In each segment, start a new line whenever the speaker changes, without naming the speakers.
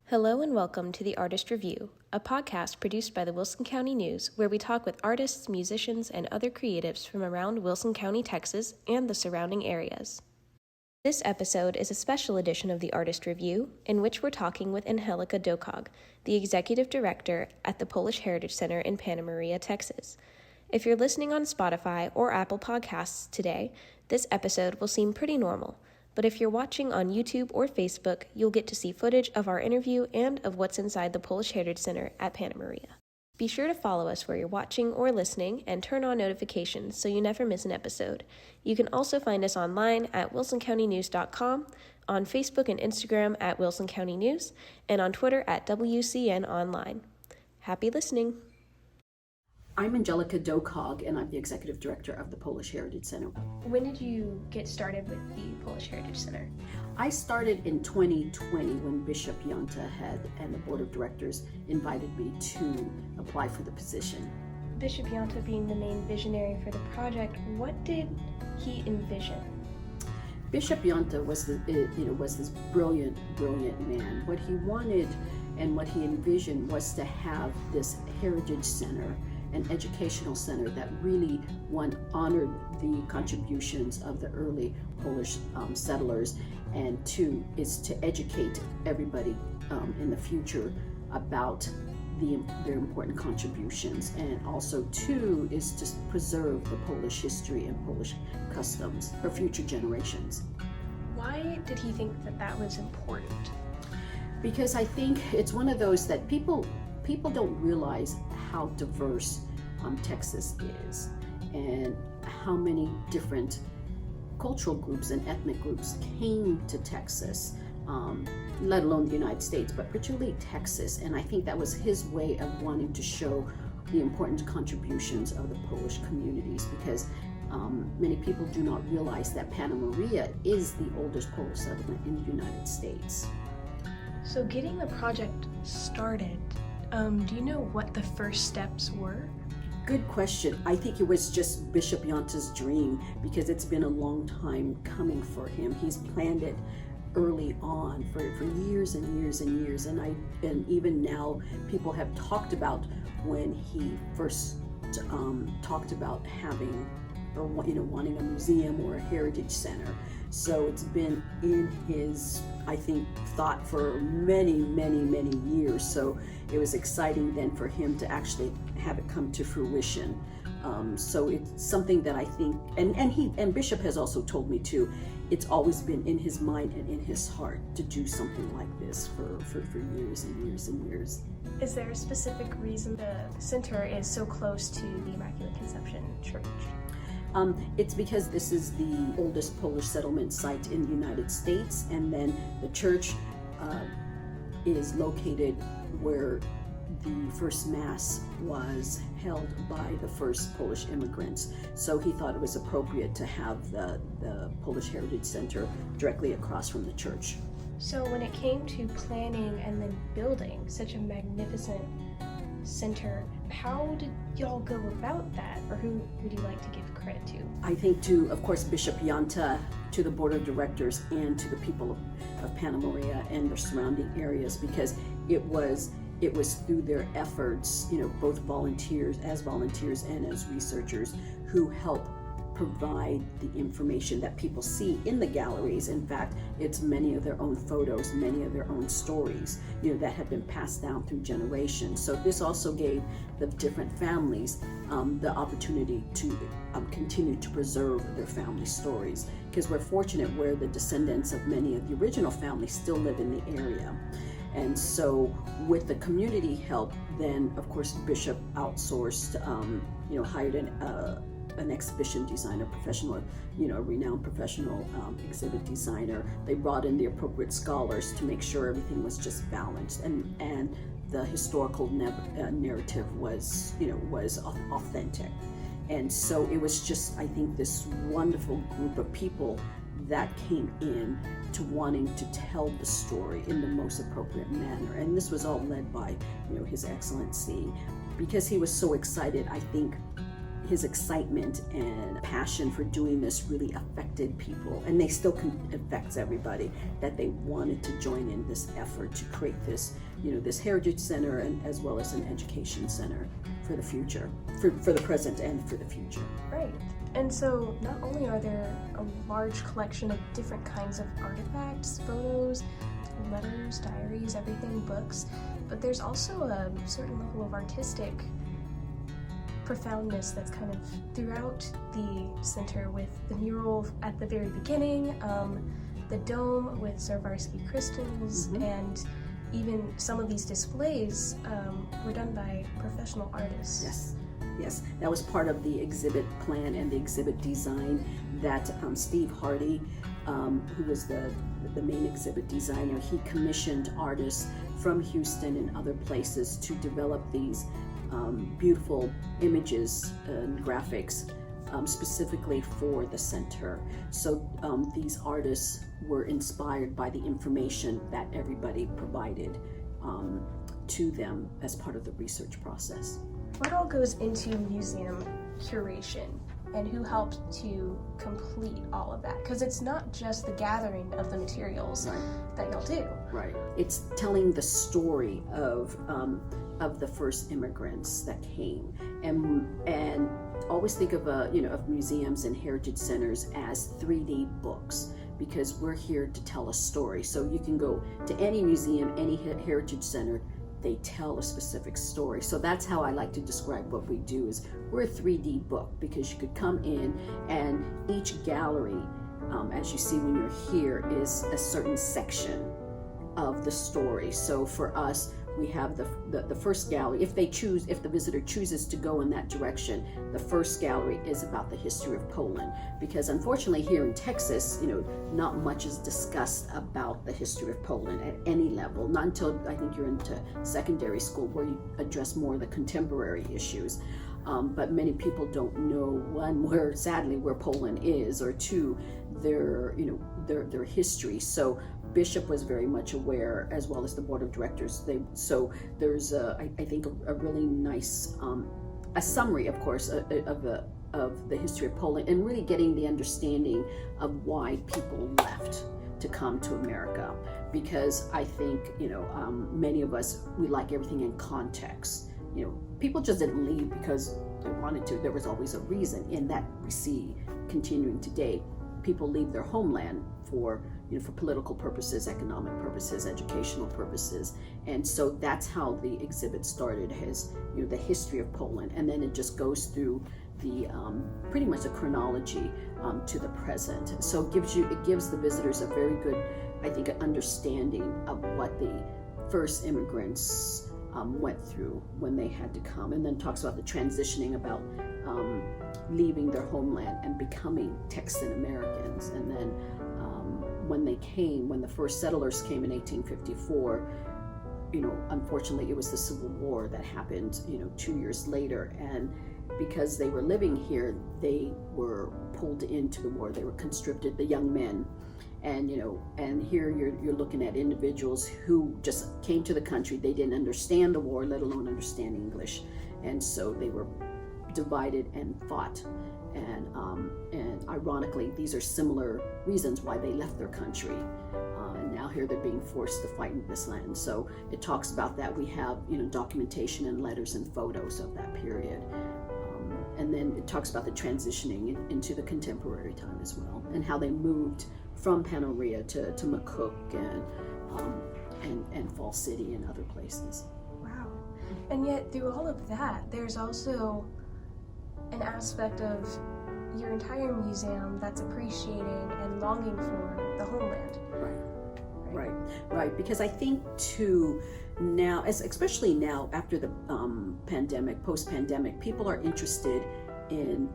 Hello and welcome to the Artist Review, a podcast produced by the Wilson County News, where we talk with artists, musicians, and other creatives from around Wilson County, Texas, and the surrounding areas. This episode is a special edition of the Artist Review, in which we're talking with Angelica Docog, the Executive Director at the Polish Heritage Center in Panna Maria, Texas. If you're listening on Spotify or Apple Podcasts today, this episode will seem pretty normal. But if you're watching on YouTube or Facebook, you'll get to see footage of our interview and of what's inside the Polish Heritage Center at Panna Maria. Be sure to follow us where you're watching or listening and turn on notifications so you never miss an episode. You can also find us online at wilsoncountynews.com, on Facebook and Instagram at Wilson County News, and on Twitter at WCN Online. Happy listening!
I'm Angelica Docog, and I'm the Executive Director of the Polish Heritage Center.
When did you get started with the Polish Heritage Center?
I started in 2020 when Bishop Janta and the Board of Directors invited me to apply for the position.
Bishop Janta being the main visionary for the project, what did he envision?
Bishop Janta was this brilliant man. What he wanted and what he envisioned was to have this heritage center, an educational center that really, one, honored the contributions of the early Polish settlers, and two, is to educate everybody in the future about their important contributions, and also two, is to preserve the Polish history and Polish customs for future generations.
Why did he think that was important?
Because I think it's one of those that people don't realize how diverse Texas is, and how many different cultural groups and ethnic groups came to Texas, let alone the United States, but particularly Texas. And I think that was his way of wanting to show the important contributions of the Polish communities, because many people do not realize that Panna Maria is the oldest Polish settlement in the United States.
So getting the project started, do you know what the first steps were?
Good question. I think it was just Bishop Janta's dream, because it's been a long time coming for him. He's planned it early on for years and years and years, and even now people have talked about when he first talked about having, or wanting a museum or a heritage center. So it's been in his, I think, thought for many years. So it was exciting then for him to actually have it come to fruition. So it's something that I think, and Bishop has also told me too, it's always been in his mind and in his heart to do something like this for years and years and years.
Is there a specific reason the center is so close to the Immaculate Conception Church?
It's because this is the oldest Polish settlement site in the United States, and then the church is located where the first Mass was held by the first Polish immigrants. So he thought it was appropriate to have the Polish Heritage Center directly across from the church.
So when it came to planning and then building such a magnificent center, how did y'all go about that, or who would you like to give credit to?
I think to, of course, Bishop Janta, to the Board of Directors, and to the people of Panna Maria and the surrounding areas, because it was through their efforts, both volunteers and as researchers, who help provide the information that people see in the galleries. In fact, it's many of their own photos, many of their own stories, that have been passed down through generations. So this also gave the different families the opportunity to continue to preserve their family stories, because we're fortunate where the descendants of many of the original families still live in the area. And so with the community help, then of course Bishop outsourced, hired an exhibition designer, professional, renowned professional exhibit designer. They brought in the appropriate scholars to make sure everything was just balanced, and the historical narrative was authentic. And so it was just, I think, this wonderful group of people that came in to wanting to tell the story in the most appropriate manner. And this was all led by, His Excellency, because he was so excited. I think his excitement and passion for doing this really affected people, and they still affects everybody, that they wanted to join in this effort to create this, this heritage center, and as well as an education center for the future, for the present and for the future.
Right. And so not only are there a large collection of different kinds of artifacts, photos, letters, diaries, everything, books, but there's also a certain level of artistic profoundness that's kind of throughout the center, with the mural at the very beginning, the dome with Swarovski crystals, and even some of these displays were done by professional artists.
Yes, that was part of the exhibit plan and the exhibit design that Steve Hardy, who was the main exhibit designer, he commissioned artists from Houston and other places to develop these beautiful images and graphics specifically for the center. So these artists were inspired by the information that everybody provided to them as part of the research process.
What all goes into museum curation, and who helped to complete all of that? Because it's not just the gathering of the materials that y'all do.
Right. It's telling the story of the first immigrants that came, and always think of of museums and heritage centers as 3D books, because we're here to tell a story. So you can go to any museum, any heritage center, they tell a specific story. So that's how I like to describe what we do, is we're a 3D book, because you could come in and each gallery, as you see when you're here, is a certain section of the story. So for us, we have the first gallery. If the visitor chooses to go in that direction, the first gallery is about the history of Poland, because unfortunately here in Texas, not much is discussed about the history of Poland at any level, not until I think you're into secondary school, where you address more of the contemporary issues. But many people don't know, one, where Poland is, or two, their history. So Bishop was very much aware, as well as the board of directors. So there's I think a really nice a summary, of course, of the history of Poland, and really getting the understanding of why people left to come to America. Because I think many of us, we like everything in context. People just didn't leave because they wanted to. There was always a reason, and that we see continuing today. People leave their homeland for political purposes, economic purposes, educational purposes. And so that's how the exhibit started, as the history of Poland, and then it just goes through the pretty much a chronology to the present. So it gives the visitors a very good, I think, an understanding of what the first immigrants went through when they had to come, and then talks about the transitioning, about leaving their homeland and becoming Texan Americans. And then when the first settlers came in 1854, unfortunately it was the Civil War that happened 2 years later, and because they were living here, they were pulled into the war. They were conscripted, the young men. And and here you're looking at individuals who just came to the country. They didn't understand the war, let alone understand English, and so they were divided and fought. And ironically, these are similar reasons why they left their country. And now here they're being forced to fight in this land. So it talks about that. We have documentation and letters and photos of that period. And then it talks about the transitioning into the contemporary time as well, and how they moved from Panna Maria to McCook and Fall City and other places.
Wow. And yet through all of that, there's also an aspect of your entire museum that's appreciating and longing for the homeland.
Right. Because I think too, now, especially now after the pandemic, post-pandemic, people are interested in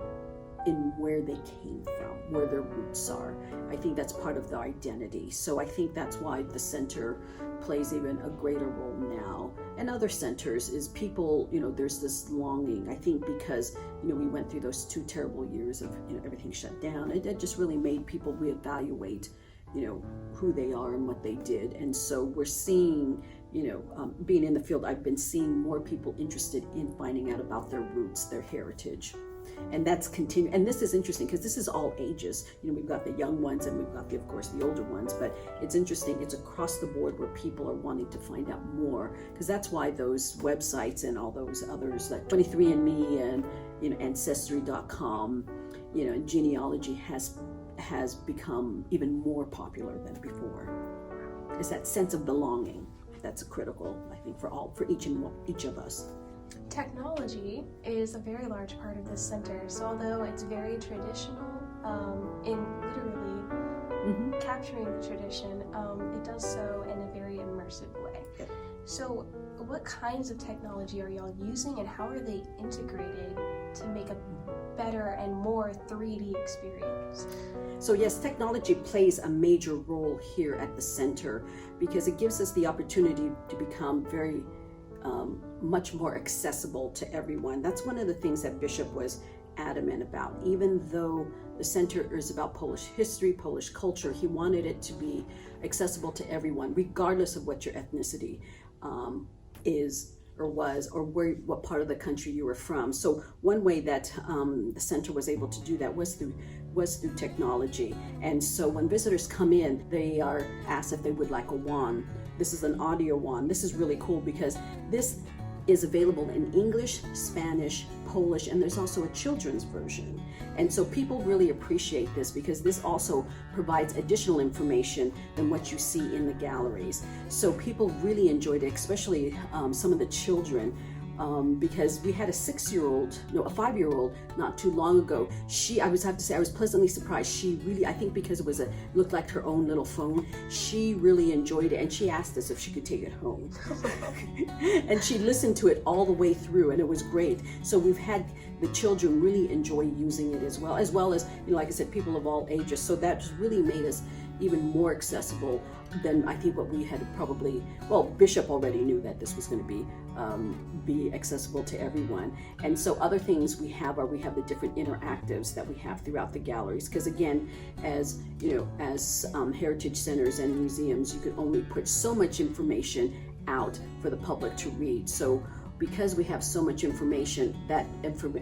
where they came from, where their roots are. I think that's part of the identity. So I think that's why the center plays even a greater role now. And other centers is people, there's this longing, I think, because, we went through those 2 terrible years of, everything shut down. It just really made people reevaluate, who they are and what they did. And so we're seeing, being in the field, I've been seeing more people interested in finding out about their roots, their heritage. And that's continuing. And this is interesting because this is all ages. We've got the young ones and we've got, of course, the older ones. But it's interesting. It's across the board where people are wanting to find out more, because that's why those websites and all those others like 23andMe and Ancestry.com, and genealogy has become even more popular than before. It's that sense of belonging that's critical, I think, for each of us.
Technology is a very large part of this center. So although it's very traditional, in literally capturing the tradition, it does so in a very immersive way.
Yep.
So what kinds of technology are y'all using, and how are they integrated to make a better and more 3D experience?
So yes, technology plays a major role here at the center because it gives us the opportunity to become very much more accessible to everyone. That's one of the things that Bishop was adamant about. Even though the center is about Polish history, Polish culture, he wanted it to be accessible to everyone, regardless of what your ethnicity is or was, or what part of the country you were from. So one way that the center was able to do that was through technology. And so when visitors come in, they are asked if they would like a wand. This is an audio wand. This is really cool because this is available in English, Spanish, Polish, and there's also a children's version. And so people really appreciate this because this also provides additional information than what you see in the galleries. So people really enjoyed it, especially some of the children. Because we had a 5-year-old not too long ago. I was pleasantly surprised. She really, I think because it looked like her own little phone, she really enjoyed it, and she asked us if she could take it home. And she listened to it all the way through, and it was great. So we've had the children really enjoy using it as well as, like I said, people of all ages. So that's really made us even more accessible than I think what we had probably, Bishop already knew that this was going to be accessible to everyone. And so other things we have the different interactives that we have throughout the galleries. Because again, as heritage centers and museums, you can only put so much information out for the public to read. So because we have so much information, that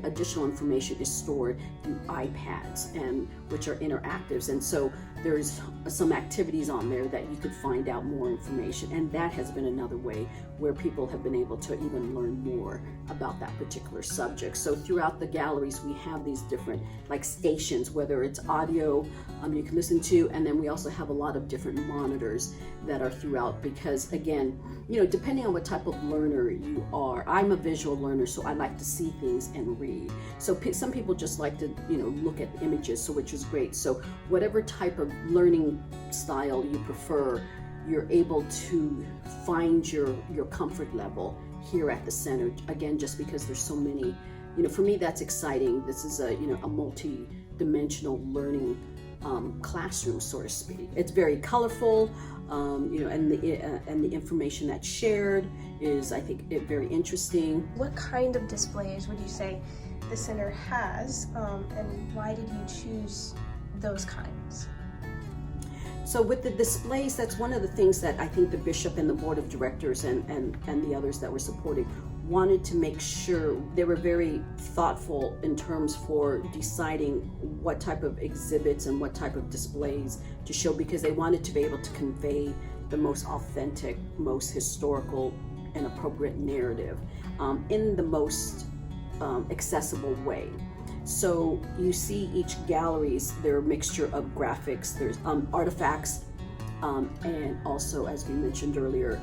additional information is stored through iPads, and which are interactives. And so there's some activities on there that you could find out more information. And that has been another way where people have been able to even learn more about that particular subject. So throughout the galleries, we have these different stations, whether it's audio you can listen to, and then we also have a lot of different monitors that are throughout, because again, depending on what type of learner you are, I'm a visual learner, so I like to see things and read. So some people just like to, look at images, so which is great. So whatever type of learning style you prefer, you're able to find your comfort level here at the center. Again, just because there's so many, for me that's exciting. This is a multi-dimensional learning classroom, so to speak. It's very colorful, and the information that's shared is, I think, very interesting.
What kind of displays would you say the center has, and why did you choose those kinds?
So with the displays, that's one of the things that I think the bishop and the board of directors and the others that were supporting wanted to make sure they were very thoughtful in terms for deciding what type of exhibits and what type of displays to show, because they wanted to be able to convey the most authentic, most historical and appropriate narrative in the most accessible way. So you see each galleries, they're a mixture of graphics, there's artifacts, and also, as we mentioned earlier,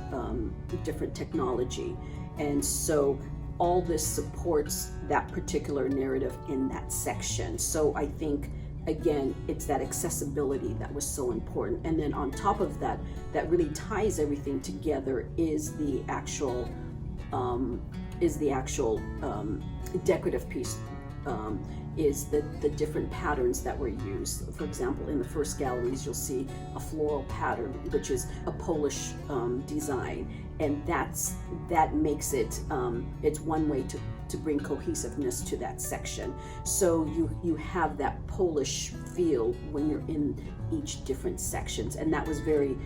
different technology. And so all this supports that particular narrative in that section. So I think, again, it's that accessibility that was so important. And then on top of that, that really ties everything together is the actual decorative piece. Is the different patterns that were used. For example, in the first galleries, you'll see a floral pattern, which is a Polish design, and that makes it. It's one way to bring cohesiveness to that section. So you have that Polish feel when you're in each different sections, and that was very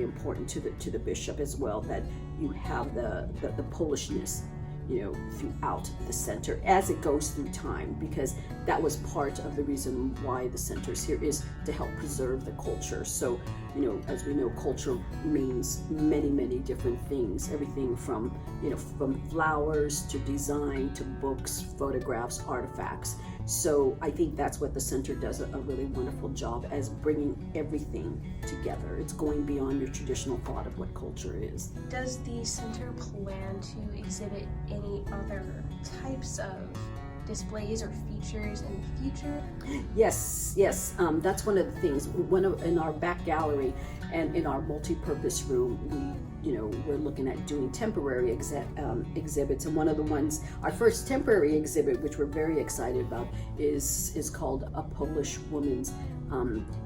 important to the bishop as well, that you have the Polishness throughout the center as it goes through time, because that was part of the reason why the center's here, is to help preserve the culture. So, as we know, culture means many, many different things, everything from flowers to design to books, photographs, artifacts. So I think that's what the center does a really wonderful job, as bringing everything together. It's going beyond your traditional thought of what culture is.
Does the center plan to exhibit any other types of displays or features in the future?
Yes. That's one of the things. In our back gallery and in our multi-purpose room, we're looking at doing temporary exhibits, and one of the ones, our first temporary exhibit, which we're very excited about, is called A Polish Woman's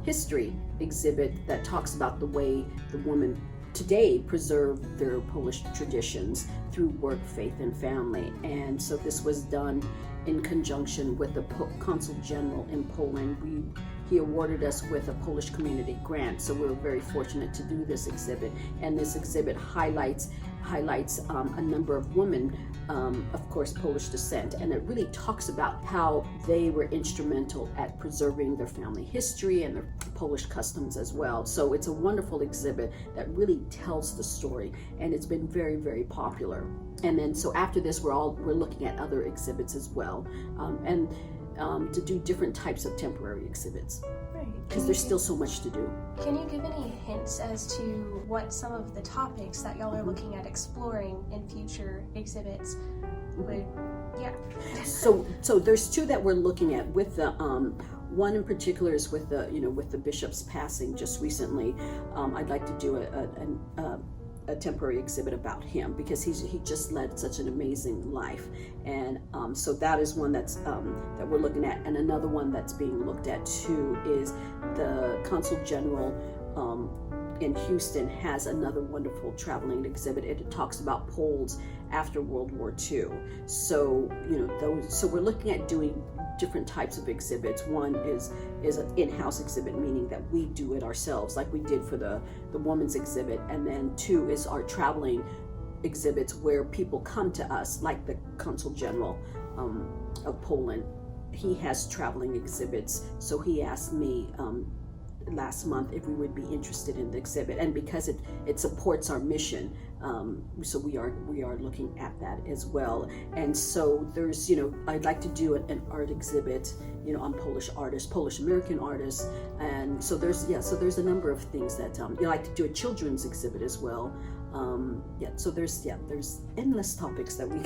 History exhibit, that talks about the way the women today preserve their Polish traditions through work, faith, and family. And so this was done in conjunction with the Consul General in Poland. He awarded us with a Polish community grant, so we were very fortunate to do this exhibit. And this exhibit highlights a number of women, of course, Polish descent, and it really talks about how they were instrumental at preserving their family history and their Polish customs as well. So it's a wonderful exhibit that really tells the story, and it's been very, very popular. And then so after this, we're looking at other exhibits as well, and to do different types of temporary exhibits.
Right.
Because there's still so much to do.
Can you give any hints as to what some of the topics that y'all are looking at exploring in future exhibits would? Yeah.
So there's two that we're looking at. With the one in particular is with the bishop's passing just recently. I'd like to do a temporary exhibit about him, because he just led such an amazing life, and so that is one that we're looking at. And another one that's being looked at too is the Consul General in Houston has another wonderful traveling exhibit. It talks about Poles after World War II. So so we're looking at doing different types of exhibits. One is an in-house exhibit, meaning that we do it ourselves, like we did for the woman's exhibit. And then two is our traveling exhibits, where people come to us, like the Consul General of Poland. He has traveling exhibits, so he asked me last month if we would be interested in the exhibit, and because it supports our mission, so we are looking at that as well. And so there's I'd like to do an art exhibit on Polish artists, Polish American artists, and so there's a number of things that I'd like to do a children's exhibit as well. So there's endless topics that we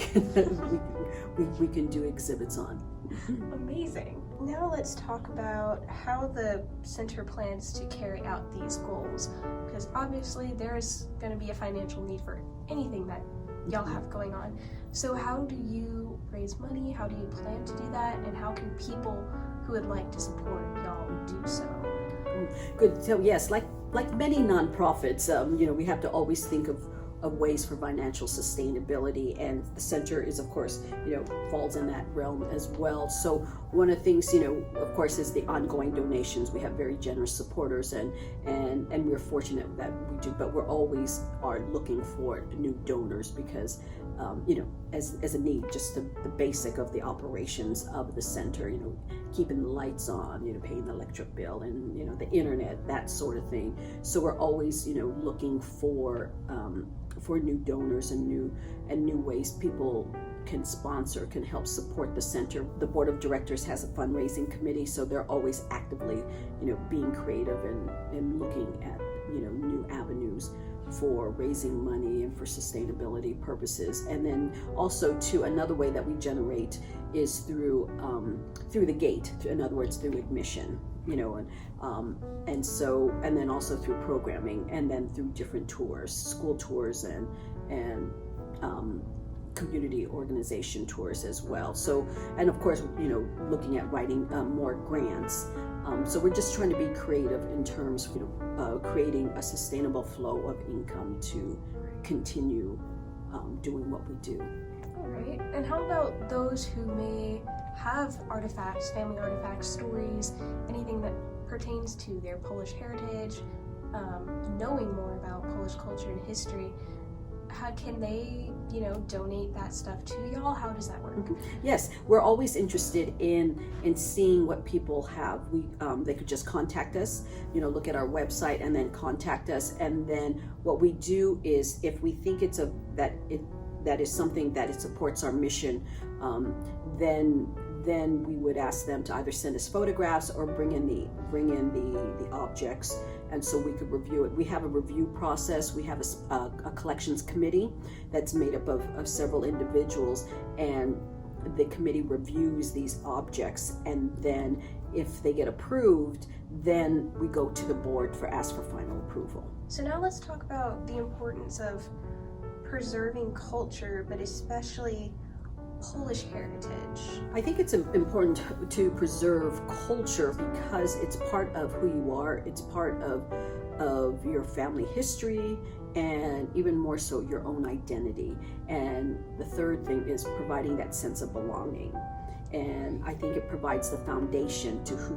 can do exhibits on.
Amazing. Now let's talk about how the center plans to carry out these goals, because obviously there's going to be a financial need for anything that y'all have going on. So how do you raise money? How do you plan to do that? And how can people who would like to support y'all do so?
Good. So yes, like many nonprofits, we have to always think of ways for financial sustainability, and the center is, of course, falls in that realm as well. So one of the things, of course, is the ongoing donations. We have very generous supporters, and we're fortunate that we do, but we're always looking for new donors, because as a need, just the basic of the operations of the center, keeping the lights on, paying the electric bill, and the internet, that sort of thing. So we're always looking for new donors and new ways people can help support the center. The board of directors has a fundraising committee, so they're always actively being creative and looking at new avenues for raising money and for sustainability purposes. And then also too, another way that we generate is through the gate, in other words, through admission, and then also through programming, and then through different tours, school tours and community organization tours as well. So, and of course, looking at writing more grants. So we're just trying to be creative in terms of creating a sustainable flow of income to continue doing what we do.
All right. And how about those who may have artifacts, family artifacts, stories, anything that pertains to their Polish heritage, knowing more about Polish culture and history? how can they, donate that stuff to y'all? How does that work?
Yes, we're always interested in seeing what people have. They could just contact us, look at our website and then contact us. And then what we do is, if we think that is something that it supports our mission, then we would ask them to either send us photographs or bring in the objects, and so we could review it. We have a review process. We have a collections committee that's made up of several individuals, and the committee reviews these objects, and then if they get approved, then we go to the board ask for final approval.
So now let's talk about the importance of preserving culture, but especially Polish heritage.
I think it's important to preserve culture because it's part of who you are. It's part of your family history, and even more so your own identity. And the third thing is providing that sense of belonging. And I think it provides the foundation to who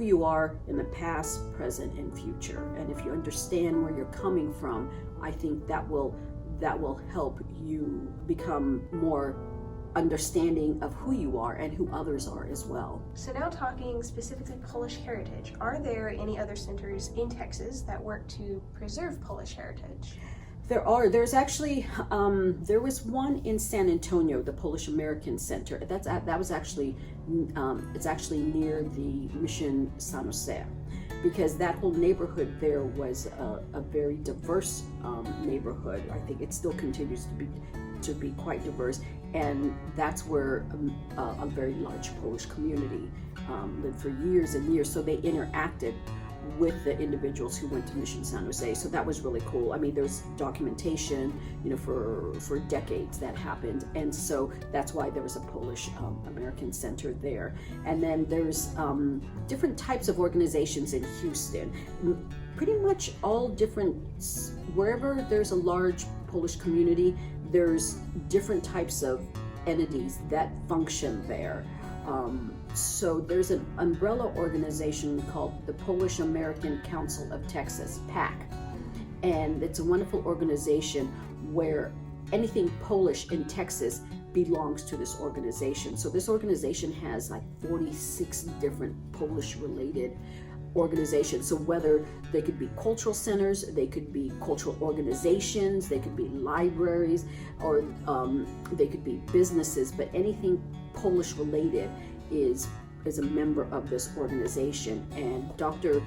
you are in the past, present, and future. And if you understand where you're coming from, I think that will help you become more understanding of who you are and who others are as well.
So now talking specifically Polish heritage, are there any other centers in Texas that work to preserve Polish heritage?
There's actually, there was one in San Antonio, the Polish American Center. That was actually, it's actually near the Mission San Jose, because that whole neighborhood there was a very diverse neighborhood. I think it still continues to be quite diverse, and that's where a very large Polish community lived for years and years. So they interacted with the individuals who went to Mission San Jose. So that was really cool. I mean, there's documentation, for decades that happened. And so that's why there was a Polish American Center there. And then there's different types of organizations in Houston. Pretty much all different, wherever there's a large Polish community, there's different types of entities that function there. So there's an umbrella organization called the Polish American Council of Texas, PAC, and it's a wonderful organization where anything Polish in Texas belongs to this organization. So this organization has like 46 different Polish related organizations. So whether they could be cultural centers, they could be cultural organizations, they could be libraries, or they could be businesses, but anything Polish related is a member of this organization. And Dr.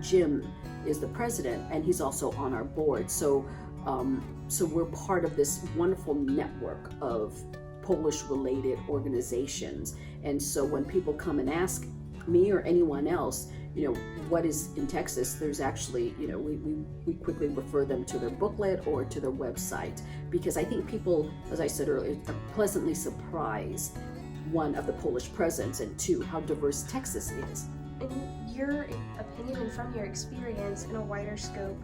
Jim is the president, and he's also on our board. So we're part of this wonderful network of Polish related organizations. And so when people come and ask me or anyone else, what is in Texas, there's actually, we quickly refer them to their booklet or to their website, because I think people, as I said earlier, are pleasantly surprised, one, of the Polish presence, and two, how diverse Texas is.
In your opinion and from your experience in a wider scope,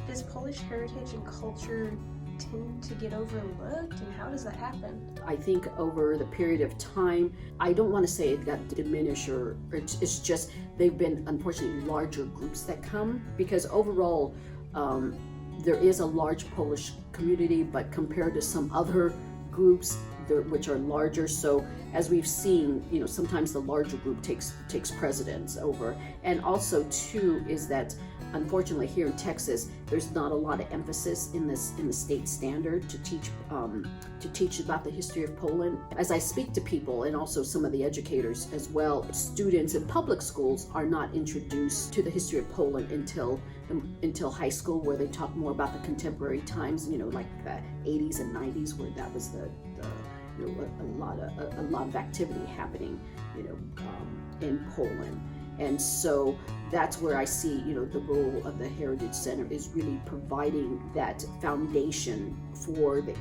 does Polish heritage and culture tend to get overlooked, and how does that happen?
I think over the period of time, I don't want to say it got diminished, or it's just they've been unfortunately larger groups that come, because overall there is a large Polish community, but compared to some other groups which are larger, so as we've seen, sometimes the larger group takes precedence over. And also too is that unfortunately here in Texas, there's not a lot of emphasis in the state standard to teach about the history of Poland. As I speak to people, and also some of the educators as well, students in public schools are not introduced to the history of Poland until high school, where they talk more about the contemporary times, like the 80s and 90s, where that was a lot of activity happening, in Poland. And so that's where I see, the role of the Heritage Center is really providing that foundation for the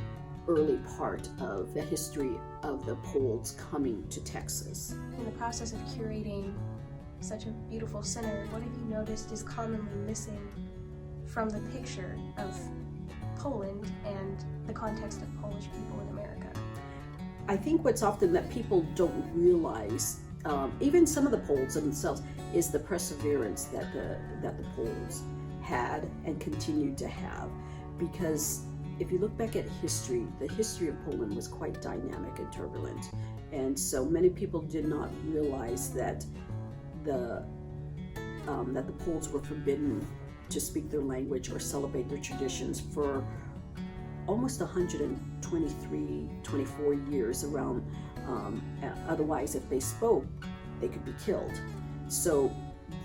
early part of the history of the Poles coming to Texas.
In the process of curating such a beautiful center, what have you noticed is commonly missing from the picture of Poland and the context of Polish people in America?
I think what's often that people don't realize, even some of the Poles themselves, is the perseverance that the Poles had and continue to have, because if you look back at history, the history of Poland was quite dynamic and turbulent. And so many people did not realize that the Poles were forbidden to speak their language or celebrate their traditions for almost 123, 24 years around. Otherwise, if they spoke, they could be killed. So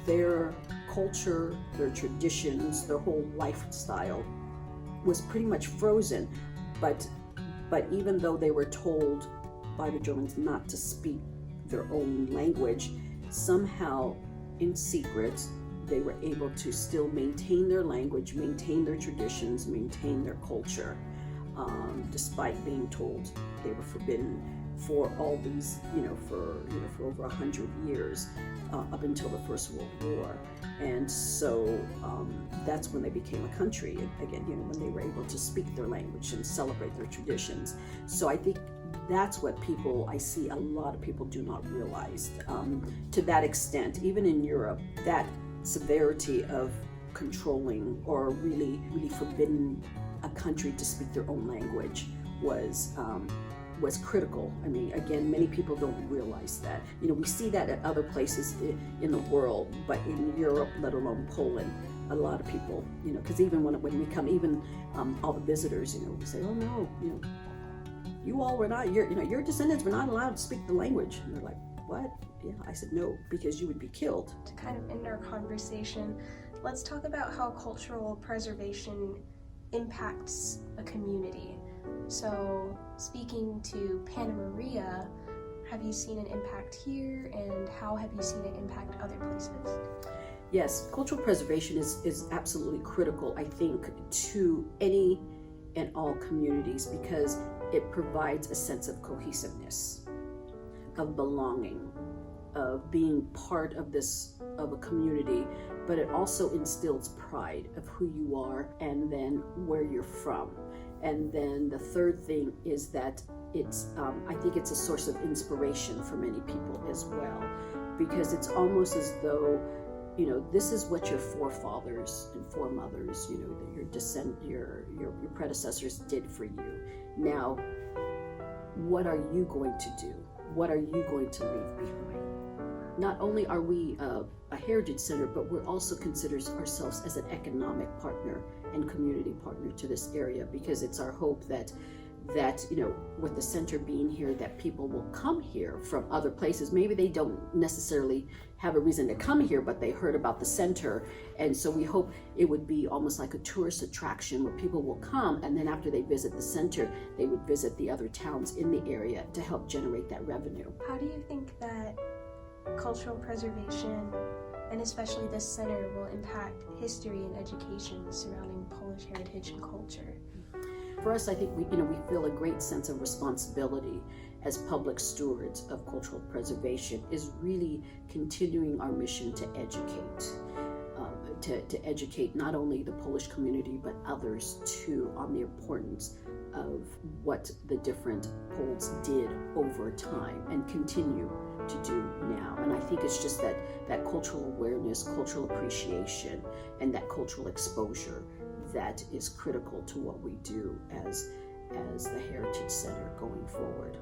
their culture, their traditions, their whole lifestyle was pretty much frozen. But even though they were told by the Germans not to speak their own language, somehow in secret they were able to still maintain their language, maintain their traditions, maintain their culture, despite being told they were forbidden for all these, for over 100 years, up until the First World War. And so that's when they became a country, again, when they were able to speak their language and celebrate their traditions. So I think that's what I see a lot of people do not realize. To that extent, even in Europe, that severity of controlling or really, really forbidding a country to speak their own language was critical. I mean, again, many people don't realize that. We see that at other places in the world, but in Europe, let alone Poland, a lot of people, because even when we come, even all the visitors, we say, oh no, you all were not, your descendants were not allowed to speak the language. And they're like, what? Yeah, I said no, because you would be killed.
To kind of end our conversation, let's talk about how cultural preservation impacts a community. So, speaking to Panna Maria, have you seen an impact here, and how have you seen it impact other places?
Yes, cultural preservation is absolutely critical, I think, to any and all communities, because it provides a sense of cohesiveness, of belonging, of being part of a community, but it also instills pride of who you are and then where you're from. And then the third thing is that I think it's a source of inspiration for many people as well, because it's almost as though, this is what your forefathers and foremothers, your predecessors did for you. Now, what are you going to do? What are you going to leave behind? Not only are we a heritage center, but we're also considered ourselves as an economic partner and community partner to this area, because it's our hope that with the center being here, that people will come here from other places. Maybe they don't necessarily have a reason to come here, but they heard about the center, and so we hope it would be almost like a tourist attraction where people will come, and then after they visit the center, they would visit the other towns in the area to help generate that revenue.
How do you think that cultural preservation, and especially this center, will impact history and education surrounding Polish heritage and culture?
For us, I think we feel a great sense of responsibility as public stewards of cultural preservation, is really continuing our mission to educate, to educate not only the Polish community but others too on the importance of what the different Poles did over time and continue to do now. And I think it's just that cultural awareness, cultural appreciation, and that cultural exposure that is critical to what we do as the Heritage Center going forward.